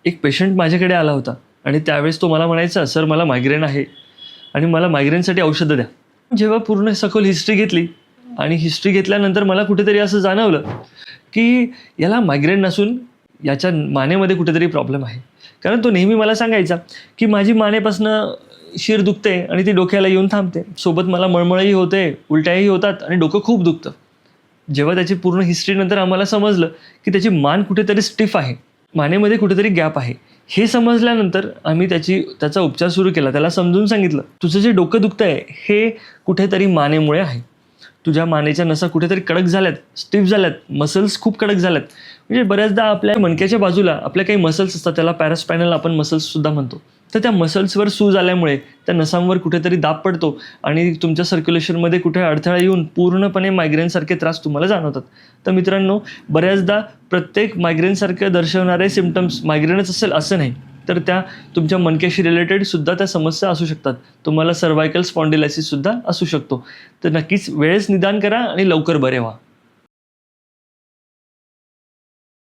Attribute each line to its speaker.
Speaker 1: एक पेशंट माझ्याकडे आला होता आणि त्यावेळेस तो मला म्हणायचा, सर मला मायग्रेन आहे आणि मला मायग्रेनसाठी औषधं द्या. जेव्हा पूर्ण सखोल हिस्ट्री घेतली आणि हिस्ट्री घेतल्यानंतर मला कुठेतरी असं जाणवलं की याला मायग्रेन नसून याच्या मानेमध्ये कुठेतरी प्रॉब्लेम आहे. कारण तो नेहमी मला सांगायचा की माझी मानेपासनं शिर दुखते आणि ती डोक्याला येऊन थांबते. सोबत मला मळमळही होते, उलट्याही होतात आणि डोकं खूप दुखतं. जेव्हा त्याची पूर्ण हिस्ट्रीनंतर आम्हाला समजलं की त्याची मान कुठेतरी स्टिफ आहे, मानेमध्ये कुठेतरी गॅप आहे. हे समजल्यानंतर आम्ही त्याचा उपचार सुरू केला. त्याला समजून सांगितलं, तुझं जे डोकं दुखतंय हे कुठेतरी मानेमुळे आहे. तुझ्या मानेच्या नसा कुठेतरी कडक झाल्यात, स्टिफ झाल्यात, मसल्स खूप कडक झाल्यात. म्हणजे बऱ्याचदा आपल्या मणक्याच्या बाजूला आपल्या काही मसल्स असतात, त्याला पॅरास्पायनल आपण मसल्ससुद्धा म्हणतो. तर त्या मसल्सवर सूज आल्यामुळे त्या नसांवर कुठेतरी दाब पडतो आणि तुमच्या सर्क्युलेशनमध्ये कुठे अडथळा येऊन पूर्णपणे मायग्रेनसारखे त्रास तुम्हाला जाणवतात. तर मित्रांनो, बऱ्याचदा प्रत्येक मायग्रेनसारखे दर्शवणारे सिम्पटम्स मायग्रेनच असेल असं नाही, तर त्या तुमच्या मणक्याशी रिलेटेडसुद्धा त्या समस्या असू शकतात. तुम्हाला सर्वायकल स्पॉन्डिलायसिससुद्धा असू शकतो. तर नक्कीच वेळेस निदान करा आणि लवकर बरे व्हा.